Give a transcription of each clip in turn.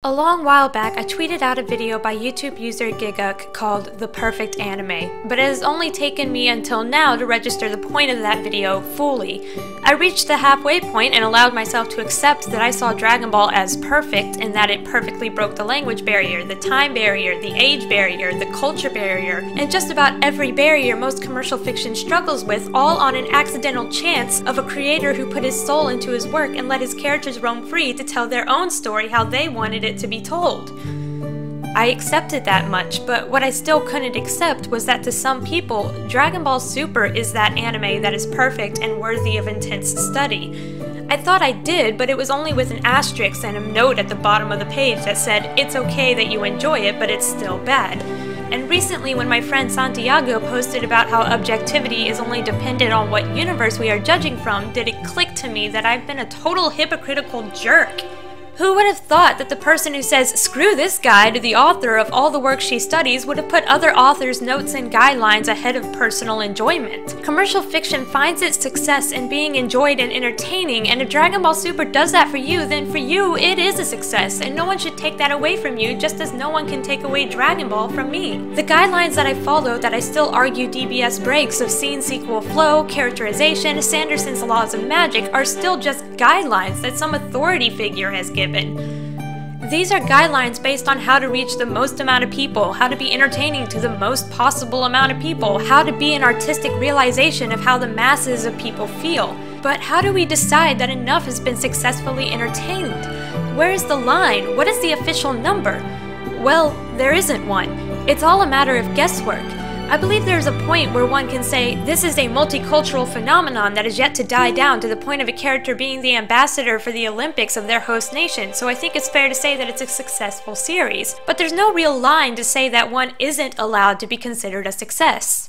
A long while back, I tweeted out a video by YouTube user Giguk called The Perfect Anime, but it has only taken me until now to register the point of that video fully. I reached the halfway point and allowed myself to accept that I saw Dragon Ball as perfect in that it perfectly broke the language barrier, the time barrier, the age barrier, the culture barrier, and just about every barrier most commercial fiction struggles with, all on an accidental chance of a creator who put his soul into his work and let his characters roam free to tell their own story how they wanted it to be told. I accepted that much, but what I still couldn't accept was that to some people, Dragon Ball Super is that anime that is perfect and worthy of intense study. I thought I did, but it was only with an asterisk and a note at the bottom of the page that said, "It's okay that you enjoy it, but it's still bad." And recently when my friend Santiago posted about how objectivity is only dependent on what universe we are judging from, did it click to me that I've been a total hypocritical jerk. Who would have thought that the person who says, "Screw this guy" to the author of all the work she studies would have put other authors' notes and guidelines ahead of personal enjoyment? Commercial fiction finds its success in being enjoyed and entertaining, and if Dragon Ball Super does that for you, then for you it is a success, and no one should take that away from you, just as no one can take away Dragon Ball from me. The guidelines that I follow that I still argue DBS breaks of scene-sequel flow, characterization, Sanderson's laws of magic are still just guidelines that some authority figure has given. These are guidelines based on how to reach the most amount of people, how to be entertaining to the most possible amount of people, how to be an artistic realization of how the masses of people feel. But how do we decide that enough has been successfully entertained? Where is the line? What is the official number? Well, there isn't one. It's all a matter of guesswork. I believe there is a point where one can say, this is a multicultural phenomenon that is yet to die down to the point of a character being the ambassador for the Olympics of their host nation, so I think it's fair to say that it's a successful series. But there's no real line to say that one isn't allowed to be considered a success.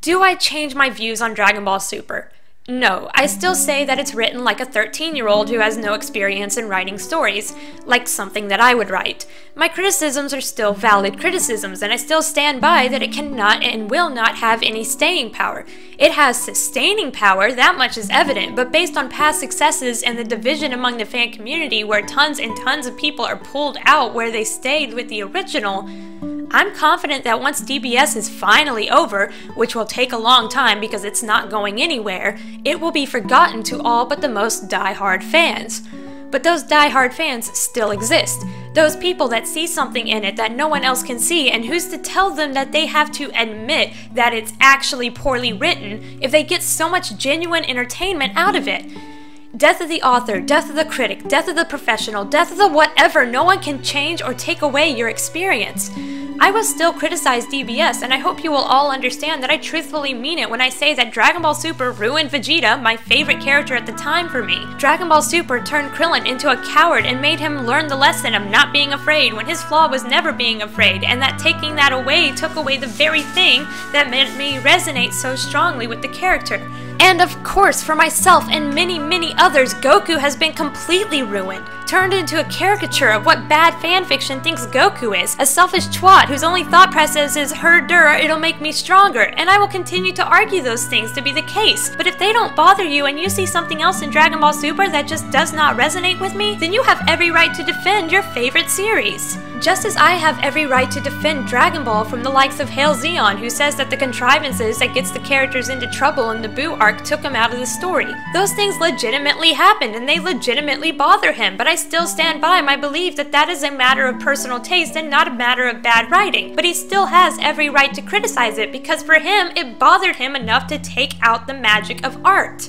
Do I change my views on Dragon Ball Super? No, I still say that it's written like a 13-year-old who has no experience in writing stories, like something that I would write. My criticisms are still valid criticisms, and I still stand by that it cannot and will not have any staying power. It has sustaining power, that much is evident, but based on past successes and the division among the fan community where tons and tons of people are pulled out where they stayed with the original, I'm confident that once DBS is finally over, which will take a long time because it's not going anywhere, it will be forgotten to all but the most die-hard fans. But those die-hard fans still exist. Those people that see something in it that no one else can see, and who's to tell them that they have to admit that it's actually poorly written if they get so much genuine entertainment out of it? Death of the author, death of the critic, death of the professional, death of the whatever, no one can change or take away your experience. I will still criticize DBS, and I hope you will all understand that I truthfully mean it when I say that Dragon Ball Super ruined Vegeta, my favorite character at the time for me. Dragon Ball Super turned Krillin into a coward and made him learn the lesson of not being afraid when his flaw was never being afraid, and that taking that away took away the very thing that made me resonate so strongly with the character. And of course, for myself and many, many others, Goku has been completely ruined, turned into a caricature of what bad fanfiction thinks Goku is, a selfish twat whose only thought process is herder, it'll make me stronger, and I will continue to argue those things to be the case. But if they don't bother you and you see something else in Dragon Ball Super that just does not resonate with me, then you have every right to defend your favorite series. Just as I have every right to defend Dragon Ball from the likes of Hail Zeon, who says that the contrivances that gets the characters into trouble in the Boo arc took him out of the story. Those things legitimately happened, and they legitimately bother him, but I still stand by my belief that that is a matter of personal taste and not a matter of bad writing. But he still has every right to criticize it, because for him, it bothered him enough to take out the magic of art.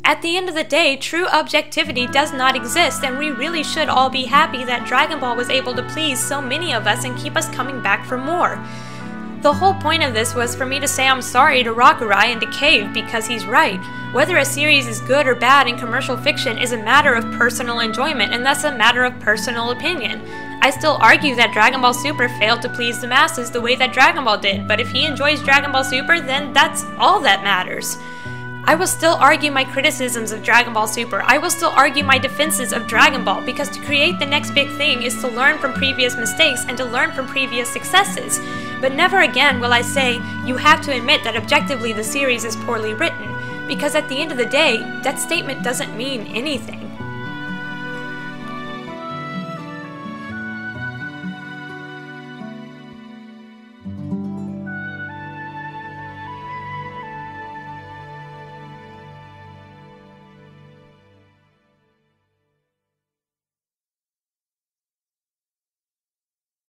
At the end of the day, true objectivity does not exist, and we really should all be happy that Dragon Ball was able to please so many of us and keep us coming back for more. The whole point of this was for me to say I'm sorry to Rakurai and to Cave because he's right. Whether a series is good or bad in commercial fiction is a matter of personal enjoyment, and thus a matter of personal opinion. I still argue that Dragon Ball Super failed to please the masses the way that Dragon Ball did, but if he enjoys Dragon Ball Super, then that's all that matters. I will still argue my criticisms of Dragon Ball Super. I will still argue my defenses of Dragon Ball, because to create the next big thing is to learn from previous mistakes and to learn from previous successes. But never again will I say, you have to admit that objectively the series is poorly written, because at the end of the day, that statement doesn't mean anything.